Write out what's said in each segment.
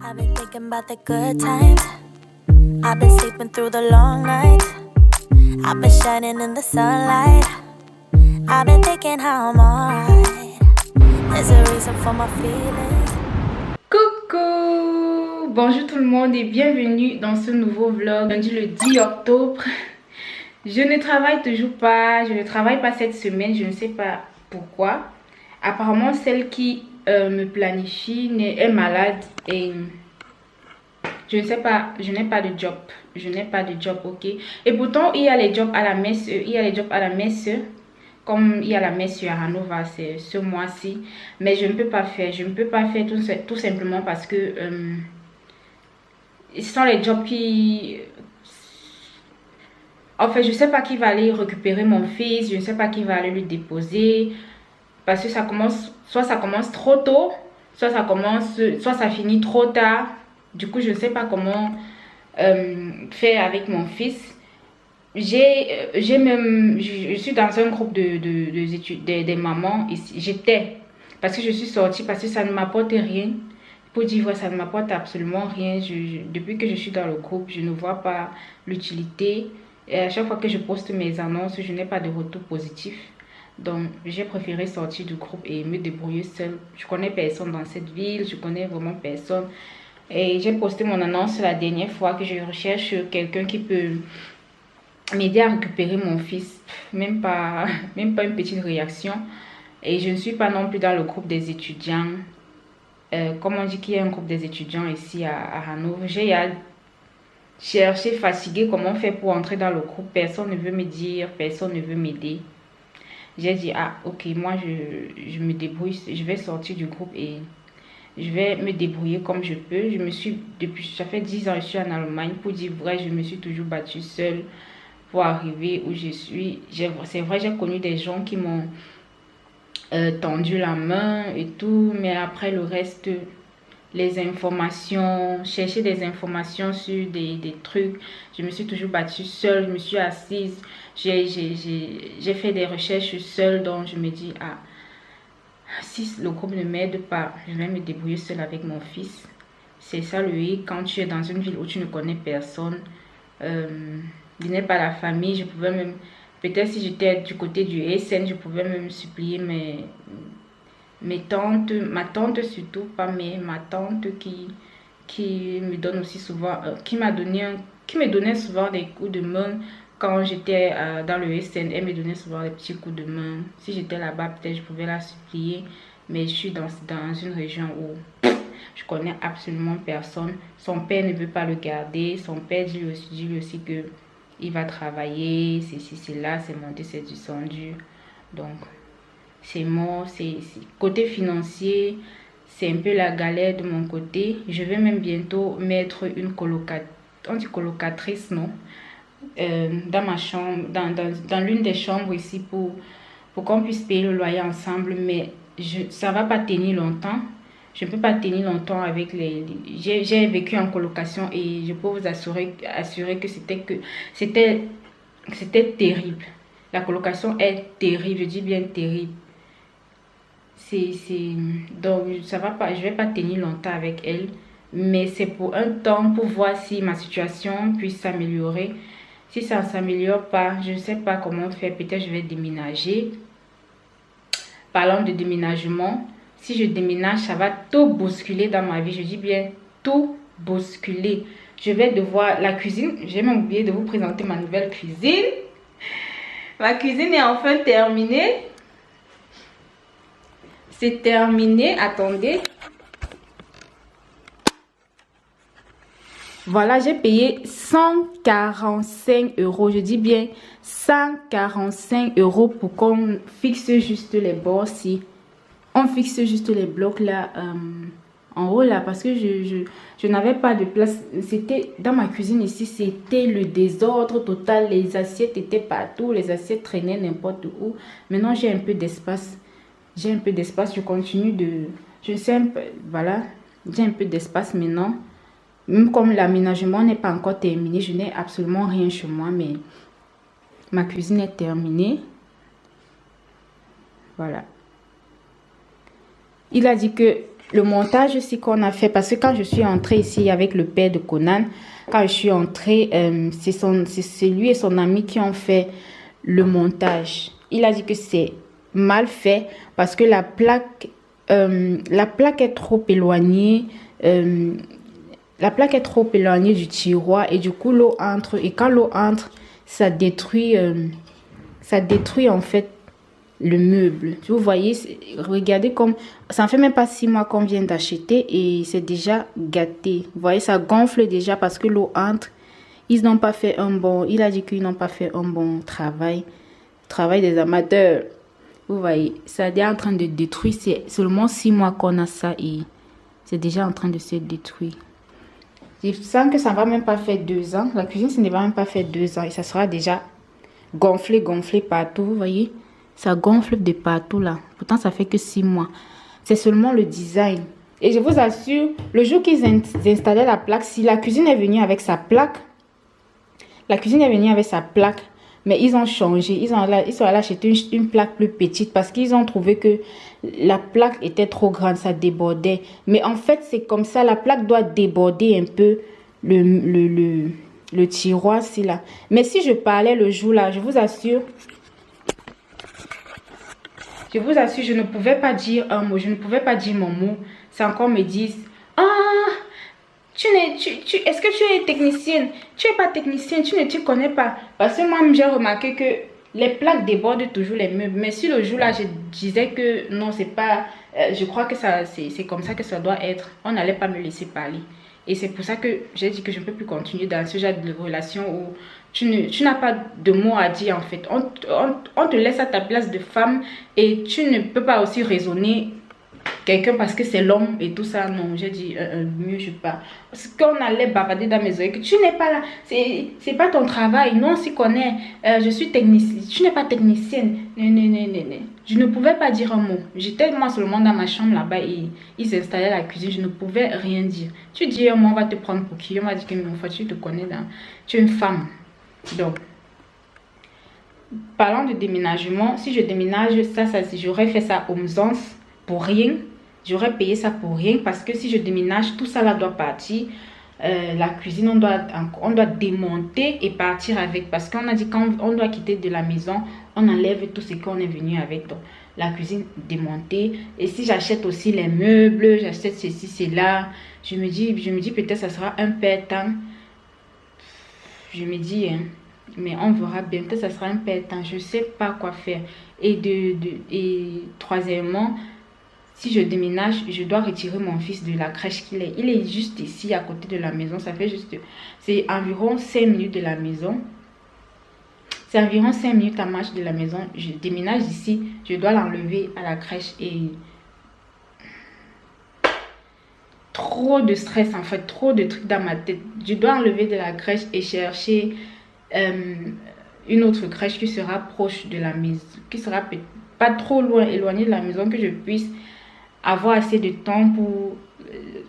I've been thinking about the good times. I've been sleeping through the long nights. I've been shining in the sunlight. I've been thinking how I'm alright. There's a reason for my feelings. Coucou! Bonjour tout le monde et bienvenue dans ce nouveau vlog. Lundi le 10 octobre. Je ne travaille toujours pas. Je ne travaille pas cette semaine. Je ne sais pas pourquoi. Apparemment, celle qui me planifie est malade et je ne sais pas. Je n'ai pas de job. Je n'ai pas de job, ok. Et pourtant, il y a les jobs à la messe. Comme il y a la messe à Hanover, c'est ce mois-ci. Mais je ne peux pas faire. Je ne peux pas faire tout simplement parce que ce sont les jobs qui... En fait, je ne sais pas qui va aller récupérer mon fils. Je ne sais pas qui va aller le déposer. Parce que ça commence... Soit ça commence trop tôt. Soit ça finit trop tard. Du coup, je ne sais pas comment faire avec mon fils. Je suis dans un groupe des mamans ici. J'étais, parce que je suis sortie, parce que ça ne m'apporte rien. Pour dire vrai, ça ne m'apporte absolument rien. Depuis que je suis dans le groupe, je ne vois pas l'utilité. Et à chaque fois que je poste mes annonces, je n'ai pas de retour positif. Donc, j'ai préféré sortir du groupe et me débrouiller seule. Je connais personne dans cette ville, je connais vraiment personne. Et j'ai posté mon annonce la dernière fois que je recherche quelqu'un qui peut m'aider à récupérer mon fils. Même pas une petite réaction. Et je ne suis pas non plus dans le groupe des étudiants. Comme on dit qu'il y a un groupe des étudiants ici à Hanover, j'ai cherché, fatigué, comment faire pour entrer dans le groupe. Personne ne veut me dire, personne ne veut m'aider. J'ai dit, ah ok, moi je me débrouille, je vais sortir du groupe et je vais me débrouiller comme je peux. Ça fait 10 ans que je suis en Allemagne. Pour dire vrai, je me suis toujours battue seule pour arriver où je suis. C'est vrai, j'ai connu des gens qui m'ont tendu la main et tout, mais après le reste, les informations, chercher des informations sur des trucs, je me suis toujours battue seule, je me suis assise, j'ai fait des recherches seule, donc je me dis, ah, si le groupe ne m'aide pas, je vais me débrouiller seule avec mon fils. C'est ça le hic quand tu es dans une ville où tu ne connais personne. Je n'ai pas la famille, je pouvais même, peut-être si j'étais du côté du SN, je pouvais même supplier mes tantes, ma tante surtout, pas ma tante qui me donne aussi souvent, qui me donnait souvent des coups de main quand j'étais dans le SN, elle me donnait souvent des petits coups de main. Si j'étais là-bas, peut-être je pouvais la supplier, mais je suis dans une région où je connais absolument personne. Son père ne veut pas le garder, son père dit lui aussi que il va travailler, c'est là, c'est monté, c'est descendu. Donc, c'est mort. Côté financier, c'est un peu la galère de mon côté. Je vais même bientôt mettre une colocatrice, non? Dans ma chambre, dans l'une des chambres ici pour qu'on puisse payer le loyer ensemble. Mais ça ne va pas tenir longtemps. Je ne peux pas tenir longtemps avec j'ai vécu en colocation et je peux vous assurer que c'était terrible. La colocation est terrible, je dis bien terrible. Donc ça va pas, je vais pas tenir longtemps avec elle, mais c'est pour un temps, pour voir si ma situation puisse s'améliorer. Si ça ne s'améliore pas, je ne sais pas comment faire. Peut-être je vais déménager. Parlant de déménagement, si je déménage, ça va tout bousculer dans ma vie. Je dis bien tout bousculer. Je vais devoir... La cuisine, j'ai même oublié de vous présenter ma nouvelle cuisine. Ma cuisine est enfin terminée. C'est terminé. Attendez. Voilà, j'ai payé 145 €. Je dis bien 145 € pour qu'on fixe juste les bords si on fixe juste les blocs là en haut là parce que je n'avais pas de place. C'était dans ma cuisine ici, c'était le désordre total. Les assiettes étaient partout, les assiettes traînaient n'importe où. Maintenant j'ai un peu d'espace. Je continue je sais un peu, voilà, j'ai un peu d'espace maintenant. Même comme l'aménagement n'est pas encore terminé, je n'ai absolument rien chez moi, mais ma cuisine est terminée. Voilà. Il a dit que le montage aussi qu'on a fait, parce que quand je suis entrée ici avec le père de Conan, quand je suis entrée, c'est lui et son ami qui ont fait le montage. Il a dit que c'est mal fait parce que la plaque est trop éloignée. La plaque est trop éloignée du tiroir et du coup l'eau entre. Et quand l'eau entre, ça détruit en fait le meuble. Vous voyez, regardez comme ça ne fait même pas 6 mois qu'on vient d'acheter et c'est déjà gâté. Vous voyez, ça gonfle déjà parce que l'eau entre. Il a dit qu'ils n'ont pas fait un bon travail. Travail des amateurs. Vous voyez, ça est en train de détruire. C'est seulement 6 mois qu'on a ça et c'est déjà en train de se détruire. Je sens que ça ne va même pas faire 2 ans. La cuisine, ça ne va même pas faire 2 ans et ça sera déjà gonflé partout. Vous voyez, ça gonfle de partout là. Pourtant, ça fait que 6 mois. C'est seulement le design. Et je vous assure, le jour qu'ils installaient la plaque, si la cuisine est venue avec sa plaque, mais ils ont changé. Ils sont allés acheter une plaque plus petite parce qu'ils ont trouvé que la plaque était trop grande, ça débordait. Mais en fait, c'est comme ça, la plaque doit déborder un peu le tiroir, c'est là. Mais si je parlais le jour là, je vous assure, je ne pouvais pas dire un mot, je ne pouvais pas dire mon mot. C'est encore me disent, ah, est-ce que tu es technicienne? Tu n'es pas technicienne, tu ne connais pas. Parce que moi, j'ai remarqué que les plaques débordent toujours les meubles. Mais si le jour-là, je disais que non, c'est pas... je crois que c'est comme ça que ça doit être. On n'allait pas me laisser parler. Et c'est pour ça que j'ai dit que je ne peux plus continuer dans ce genre de relation où tu n'as pas de mots à dire en fait. On te laisse à ta place de femme et tu ne peux pas aussi raisonner quelqu'un parce que c'est l'homme et tout ça. Non, j'ai dit mieux je pars. Parce qu'on allait bavarder dans mes oreilles que tu n'es pas là, c'est pas ton travail. Non, on s'y connaît. Je suis technicienne. Tu n'es pas technicienne. Non. Je ne pouvais pas dire un mot. J'étais moi seulement dans ma chambre là-bas et ils s'installaient à la cuisine. Je ne pouvais rien dire. Tu dis un mot, on va te prendre pour qui? On va dire que mon frère, tu te connais là. Tu es une femme. Donc, parlant de déménagement, si je déménage, j'aurais fait ça aux Mzans pour rien. J'aurais payé ça pour rien parce que si je déménage, tout ça là doit partir. La cuisine, on doit démonter et partir avec. Parce qu'on a dit quand on doit quitter de la maison, on enlève tout ce qu'on est venu avec. Donc, la cuisine démontée. Et si j'achète aussi les meubles, j'achète ceci, cela, je me dis peut-être ça sera un père-temps. Je me dis, hein, mais on verra bien. Peut-être ça sera un père-temps. Je ne sais pas quoi faire. Et troisièmement, si je déménage, je dois retirer mon fils de la crèche qu'il est. Il est juste ici, à côté de la maison. C'est environ 5 minutes de la maison. C'est environ 5 minutes à marche de la maison. Je déménage ici. Je dois l'enlever à la crèche et... Trop de stress en fait. Trop de trucs dans ma tête. Je dois enlever de la crèche et chercher une autre crèche qui sera proche de la maison. Qui sera pas trop loin, éloignée de la maison, que je puisse avoir assez de temps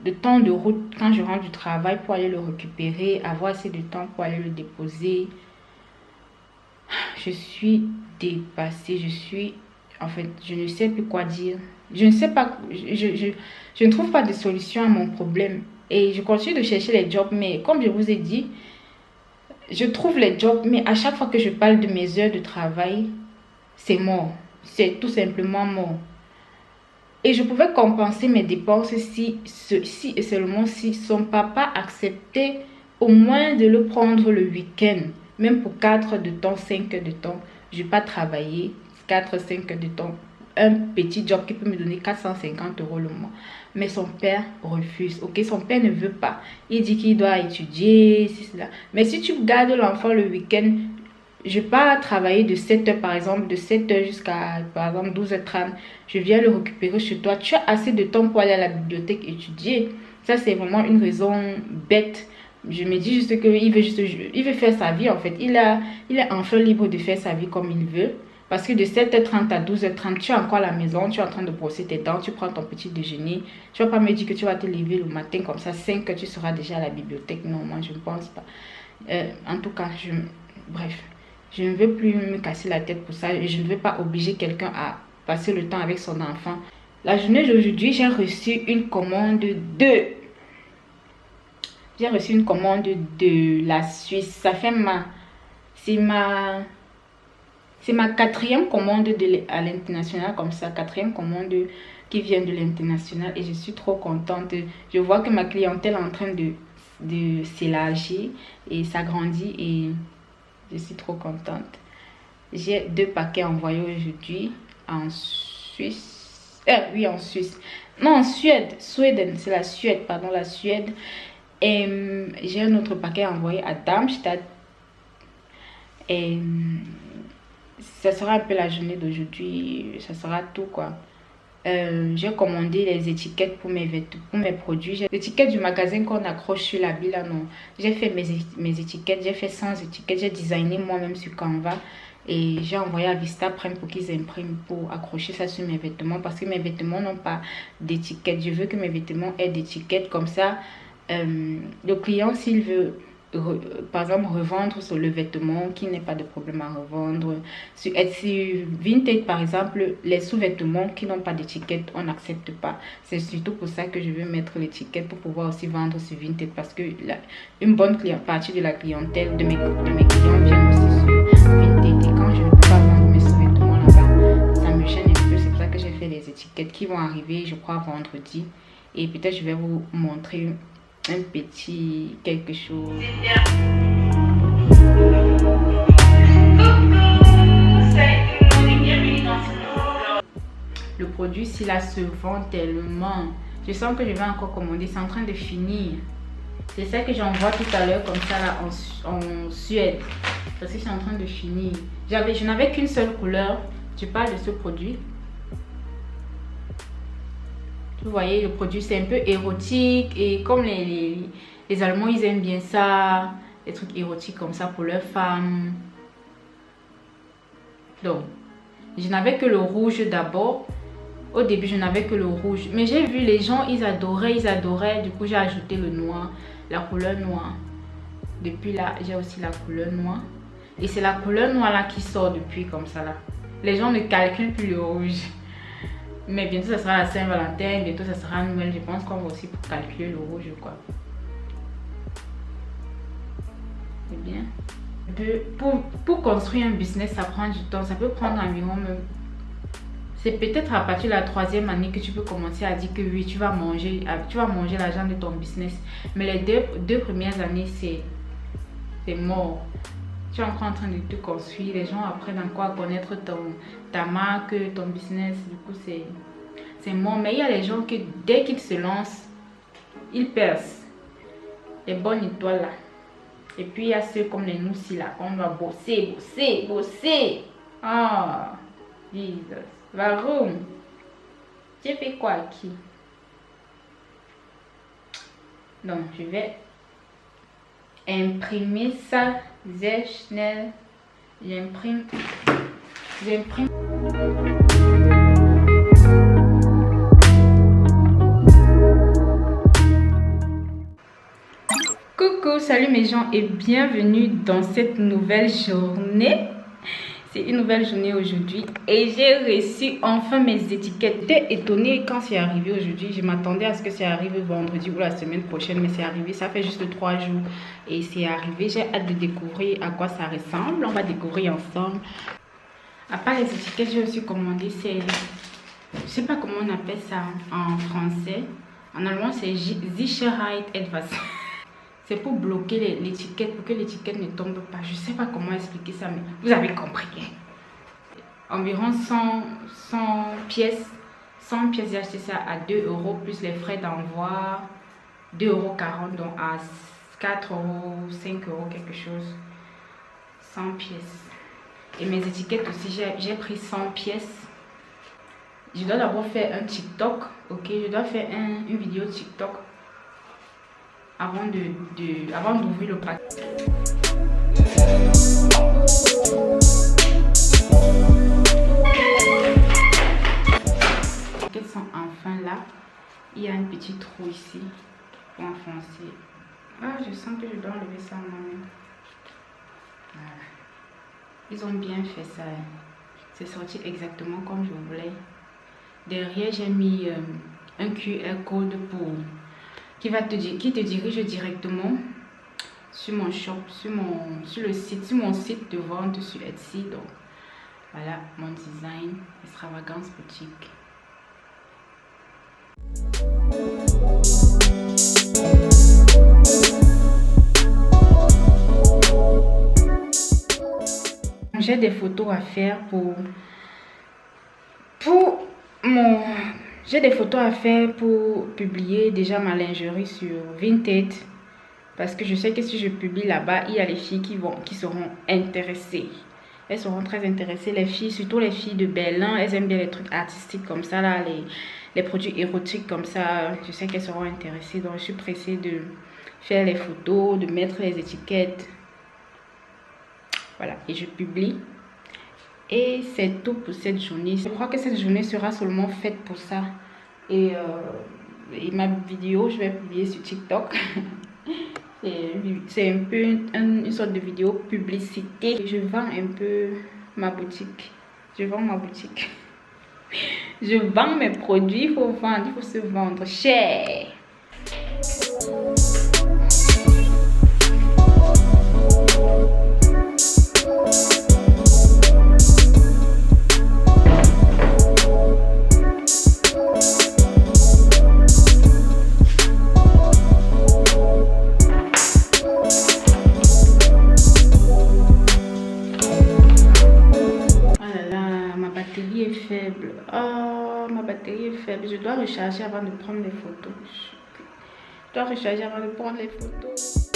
de route quand je rentre du travail pour aller le récupérer, avoir assez de temps pour aller le déposer. Je suis dépassée, en fait, je ne sais plus quoi dire. Je ne sais pas, je ne trouve pas de solution à mon problème. Et je continue de chercher les jobs, mais comme je vous ai dit, je trouve les jobs, mais à chaque fois que je parle de mes heures de travail, c'est mort. C'est tout simplement mort. Et je pouvais compenser mes dépenses si et seulement si son papa acceptait au moins de le prendre le week-end. Même pour 4 heures de temps, 5 heures de temps. Je ne vais pas travailler 4-5 heures de temps. Un petit job qui peut me donner 450 € le mois. Mais son père refuse. Ok, son père ne veut pas. Il dit qu'il doit étudier, c'est cela. Mais si tu gardes l'enfant le week-end, je pars travailler de 7 heures par exemple, de 7 heures jusqu'à par exemple 12h30. Je viens le récupérer chez toi. Tu as assez de temps pour aller à la bibliothèque étudier. Ça, c'est vraiment une raison bête. Je me dis juste qu'il veut faire sa vie en fait. Il est enfin libre de faire sa vie comme il veut. Parce que de 7h30 à 12h30, tu es encore à la maison, tu es en train de brosser tes dents, tu prends ton petit déjeuner. Tu ne vas pas me dire que tu vas te lever le matin comme ça, 5 heures, tu seras déjà à la bibliothèque. Non, moi je ne pense pas. En tout cas, bref, je ne veux plus me casser la tête pour ça. Et je ne veux pas obliger quelqu'un à passer le temps avec son enfant. La journée d'aujourd'hui, j'ai reçu une commande de... J'ai reçu une commande de la Suisse. Ça fait c'est ma 4e commande à l'international, comme ça, 4e commande qui vient de l'international, et je suis trop contente. Je vois que ma clientèle est en train de s'élargir et s'agrandir, et je suis trop contente. J'ai 2 paquets envoyés aujourd'hui en Suisse. Oui, en Suisse. Non, en Suède. C'est la Suède, pardon, la Suède. Et j'ai un autre paquet envoyé à Darmstadt. Et ça sera un peu la journée d'aujourd'hui. Ça sera tout, quoi. J'ai commandé les étiquettes pour mes produits. J'ai l'étiquette du magasin qu'on accroche sur la là, non. J'ai fait mes étiquettes. J'ai fait 100 étiquettes. J'ai designé moi-même sur Canva. Et j'ai envoyé à Vistaprint pour qu'ils impriment, pour accrocher ça sur mes vêtements. Parce que mes vêtements n'ont pas d'étiquette. Je veux que mes vêtements aient d'étiquette. Comme ça, le client, s'il veut, par exemple, revendre sur le vêtement, qui n'est pas de problème à revendre. Sur Etsy Vinted, par exemple, les sous-vêtements qui n'ont pas d'étiquette, on n'accepte pas. C'est surtout pour ça que je veux mettre l'étiquette, pour pouvoir aussi vendre sur Vinted. Parce que une bonne partie de la clientèle de mes clients viennent aussi sur Vinted. Et quand je ne peux pas vendre mes sous-vêtements là-bas, ça me gêne un peu. C'est pour ça que j'ai fait les étiquettes qui vont arriver, je crois, vendredi. Et peut-être je vais vous montrer un petit quelque chose. Le produit, si là, se vend tellement. Je sens que je vais encore commander. C'est en train de finir. C'est ça que j'envoie tout à l'heure comme ça là en Suède. Parce que c'est en train de finir. Je n'avais qu'une seule couleur. Je parle de ce produit. Vous voyez, le produit c'est un peu érotique, et comme les Allemands, ils aiment bien ça, des trucs érotiques comme ça pour leurs femmes. Donc, je n'avais que le rouge d'abord. Au début, je n'avais que le rouge. Mais j'ai vu les gens, ils adoraient. Du coup, j'ai ajouté le noir, la couleur noire. Depuis là, j'ai aussi la couleur noire. Et c'est la couleur noire là qui sort depuis comme ça là. Les gens ne calculent plus le rouge. Mais bientôt, ça sera la Saint-Valentin. Bientôt, ça sera Noël. Je pense qu'on va aussi pour calculer le rouge, quoi. C'est bien. Pour construire un business, ça prend du temps. Ça peut prendre environ même... C'est peut-être à partir de la 3e année que tu peux commencer à dire que oui, tu vas manger l'argent de ton business. Mais les deux premières années, c'est mort. Tu es encore en train de te construire. Les gens apprennent encore à connaître ta marque, ton business. Du coup, c'est mort. Mais il y a les gens qui, dès qu'ils se lancent, ils percent. Les bonnes étoiles là. Et puis, il y a ceux comme les noussis là. On doit bosser. Ah, Jesus. Warum? Tu fais quoi qui? Donc, je vais imprimer ça sehr schnell. J'imprime. Coucou, salut mes gens et bienvenue dans cette nouvelle journée. C'est une nouvelle journée aujourd'hui et j'ai reçu enfin mes étiquettes. J'étais étonnée quand c'est arrivé aujourd'hui. Je m'attendais à ce que ça arrive vendredi ou la semaine prochaine, mais c'est arrivé. Ça fait juste 3 jours et c'est arrivé. J'ai hâte de découvrir à quoi ça ressemble. On va découvrir ensemble. À part les étiquettes, j'ai aussi commandé ces... Je sais pas comment on appelle ça en français. En allemand, c'est Sicherheit etwas. C'est pour bloquer l'étiquette, pour que l'étiquette ne tombe pas. Je ne sais pas comment expliquer ça, mais vous avez compris. Environ 100 pièces. 100 pièces, j'ai acheté ça à 2 € plus les frais d'envoi. 2,40 €, donc à 4 €, 5 € quelque chose. 100 pièces. Et mes étiquettes aussi, j'ai pris 100 pièces. Je dois d'abord faire un TikTok, ok? Je dois faire une vidéo TikTok avant d'ouvrir le paquet. Les paquets sont enfin là. Il y a un petit trou ici pour enfoncer. Ah, je sens que je dois enlever ça moi-même. Voilà. Ils ont bien fait ça. C'est sorti exactement comme je voulais. Derrière, j'ai mis un QR code qui te dirige directement sur mon shop, sur mon site de vente sur Etsy. Donc voilà mon design extravagance boutique. J'ai des photos à faire j'ai des photos à faire pour publier déjà ma lingerie sur Vinted, parce que je sais que si je publie là-bas, il y a les filles qui seront intéressées. Elles seront très intéressées, les filles, surtout les filles de Berlin. Elles aiment bien les trucs artistiques comme ça là, les produits érotiques comme ça. Je sais qu'elles seront intéressées, donc je suis pressée de faire les photos, de mettre les étiquettes. Voilà, et je publie. Et c'est tout pour cette journée. Je crois que cette journée sera seulement faite pour ça. Et ma vidéo, je vais publier sur TikTok. C'est un peu une sorte de vidéo publicité. Je vends un peu ma boutique. Je vends ma boutique. Je vends mes produits. Il faut vendre, il faut se vendre cher. Faible. Oh, ma batterie est faible. Je dois recharger avant de prendre les photos. Je dois recharger avant de prendre les photos.